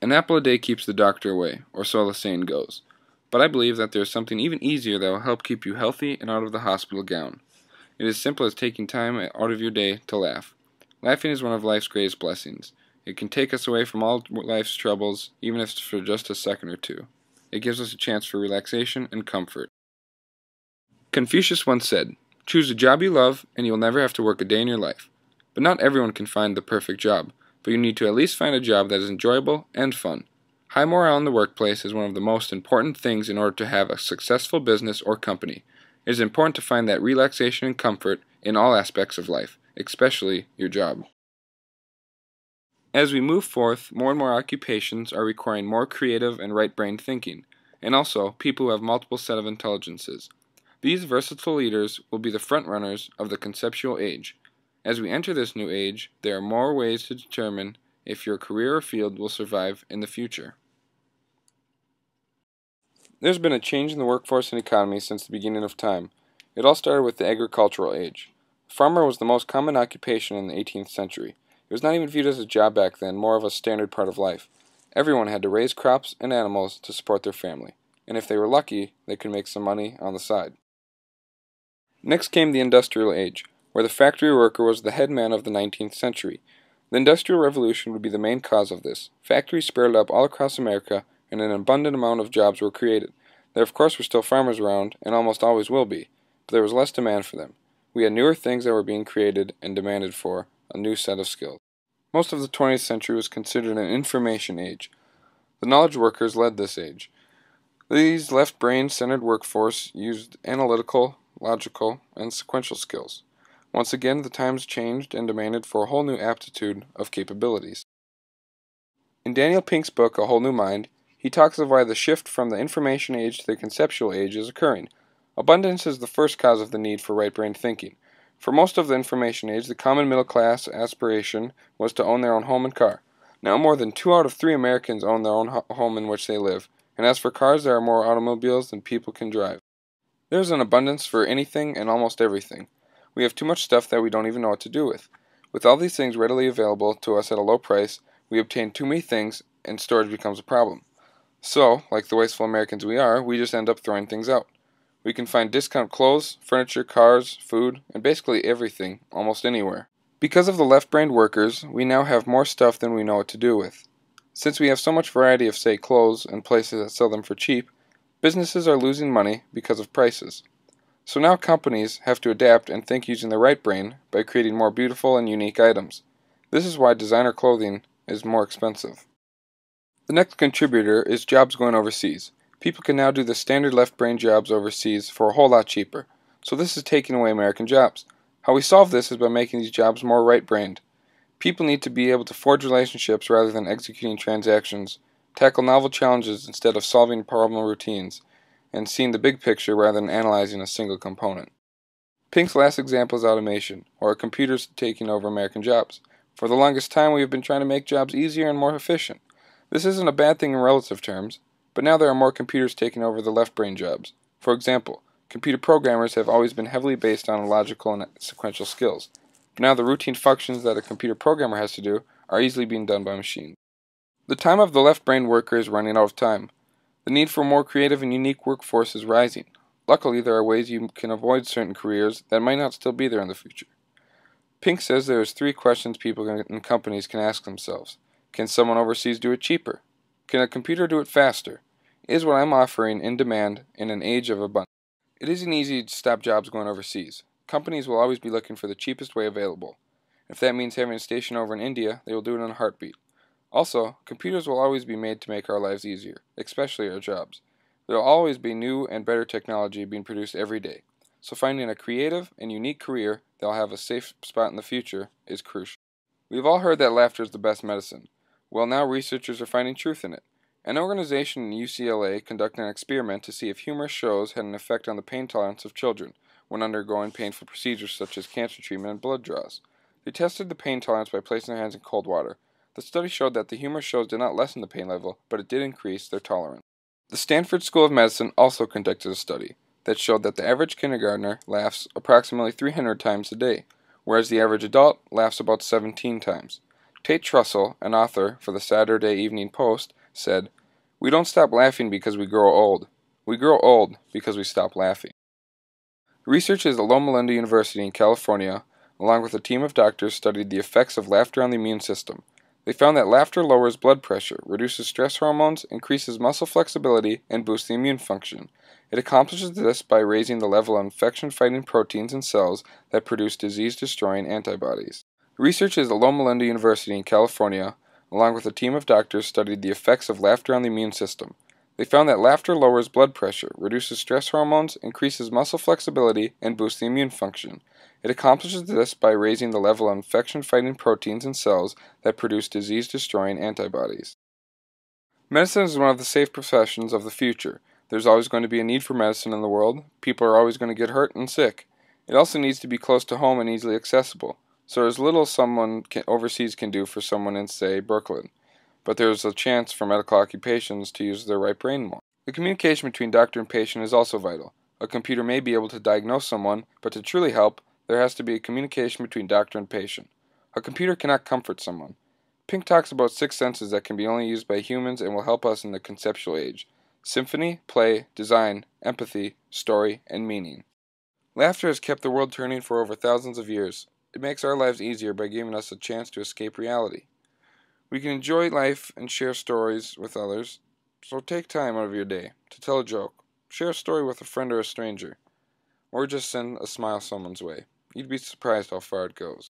An apple a day keeps the doctor away, or so the saying goes. But I believe that there is something even easier that will help keep you healthy and out of the hospital gown. It is as simple as taking time out of your day to laugh. Laughing is one of life's greatest blessings. It can take us away from all life's troubles, even if it's for just a second or two. It gives us a chance for relaxation and comfort. Confucius once said, "Choose a job you love, and you will never have to work a day in your life." But not everyone can find the perfect job, but you need to at least find a job that is enjoyable and fun. High morale in the workplace is one of the most important things in order to have a successful business or company. It is important to find that relaxation and comfort in all aspects of life, especially your job. As we move forth, more and more occupations are requiring more creative and right-brained thinking, and also people who have multiple set of intelligences. These versatile leaders will be the front-runners of the conceptual age. As we enter this new age, there are more ways to determine if your career or field will survive in the future. There's been a change in the workforce and economy since the beginning of time. It all started with the agricultural age. Farmer was the most common occupation in the 18th century. It was not even viewed as a job back then, more of a standard part of life. Everyone had to raise crops and animals to support their family, and if they were lucky, they could make some money on the side. Next came the industrial age, where the factory worker was the head man of the 19th century. The Industrial Revolution would be the main cause of this. Factories sprouted up all across America, and an abundant amount of jobs were created. There of course were still farmers around, and almost always will be, but there was less demand for them. We had newer things that were being created and demanded for a new set of skills. Most of the 20th century was considered an information age. The knowledge workers led this age. These left-brain-centered workforce used analytical, logical, and sequential skills. Once again, the times changed and demanded for a whole new aptitude of capabilities. In Daniel Pink's book, A Whole New Mind, he talks of why the shift from the information age to the conceptual age is occurring. Abundance is the first cause of the need for right-brain thinking. For most of the information age, the common middle-class aspiration was to own their own home and car. Now more than 2 out of 3 Americans own their own home in which they live, and as for cars, there are more automobiles than people can drive. There is an abundance for anything and almost everything. We have too much stuff that we don't even know what to do with. With all these things readily available to us at a low price, we obtain too many things, and storage becomes a problem. So, like the wasteful Americans we are, we just end up throwing things out. We can find discount clothes, furniture, cars, food, and basically everything, almost anywhere. Because of the left-brained workers, we now have more stuff than we know what to do with. Since we have so much variety of, say, clothes and places that sell them for cheap, businesses are losing money because of prices. So now companies have to adapt and think using the right brain by creating more beautiful and unique items. This is why designer clothing is more expensive. The next contributor is jobs going overseas. People can now do the standard left-brain jobs overseas for a whole lot cheaper. So this is taking away American jobs. How we solve this is by making these jobs more right-brained. People need to be able to forge relationships rather than executing transactions, tackle novel challenges instead of solving problem routines, and seeing the big picture rather than analyzing a single component. Pink's last example is automation, or computers taking over American jobs. For the longest time we have been trying to make jobs easier and more efficient. This isn't a bad thing in relative terms, but now there are more computers taking over the left-brain jobs. For example, computer programmers have always been heavily based on logical and sequential skills, but now the routine functions that a computer programmer has to do are easily being done by machines. The time of the left-brain worker is running out of time. The need for a more creative and unique workforce is rising. Luckily, there are ways you can avoid certain careers that might not still be there in the future. Pink says there is 3 questions people and companies can ask themselves. Can someone overseas do it cheaper? Can a computer do it faster? Is what I'm offering in demand in an age of abundance? It isn't easy to stop jobs going overseas. Companies will always be looking for the cheapest way available. If that means having a station over in India, they will do it in a heartbeat. Also, computers will always be made to make our lives easier, especially our jobs. There will always be new and better technology being produced every day. So finding a creative and unique career that will have a safe spot in the future is crucial. We've all heard that laughter is the best medicine. Well, now researchers are finding truth in it. An organization in UCLA conducted an experiment to see if humorous shows had an effect on the pain tolerance of children when undergoing painful procedures such as cancer treatment and blood draws. They tested the pain tolerance by placing their hands in cold water. The study showed that the humorous shows did not lessen the pain level, but it did increase their tolerance. The Stanford School of Medicine also conducted a study that showed that the average kindergartner laughs approximately 300 times a day, whereas the average adult laughs about 17 times. Tate Trussell, an author for the Saturday Evening Post, said, "We don't stop laughing because we grow old. We grow old because we stop laughing." Researchers at Loma Linda University in California, along with a team of doctors, studied the effects of laughter on the immune system. They found that laughter lowers blood pressure, reduces stress hormones, increases muscle flexibility, and boosts the immune function. It accomplishes this by raising the level of infection-fighting proteins in cells that produce disease-destroying antibodies. Researchers at Loma Linda University in California, along with a team of doctors, studied the effects of laughter on the immune system. They found that laughter lowers blood pressure, reduces stress hormones, increases muscle flexibility, and boosts the immune function. It accomplishes this by raising the level of infection-fighting proteins in cells that produce disease-destroying antibodies. Medicine is one of the safe professions of the future. There's always going to be a need for medicine in the world. People are always going to get hurt and sick. It also needs to be close to home and easily accessible. So there's little someone overseas can do for someone in, say, Brooklyn. But there's a chance for medical occupations to use their right brain more. The communication between doctor and patient is also vital. A computer may be able to diagnose someone, but to truly help, there has to be a communication between doctor and patient. A computer cannot comfort someone. Pink talks about 6 senses that can be only used by humans and will help us in the conceptual age: symphony, play, design, empathy, story, and meaning. Laughter has kept the world turning for over thousands of years. It makes our lives easier by giving us a chance to escape reality. We can enjoy life and share stories with others, so take time out of your day to tell a joke, share a story with a friend or a stranger, or just send a smile someone's way. You'd be surprised how far it goes.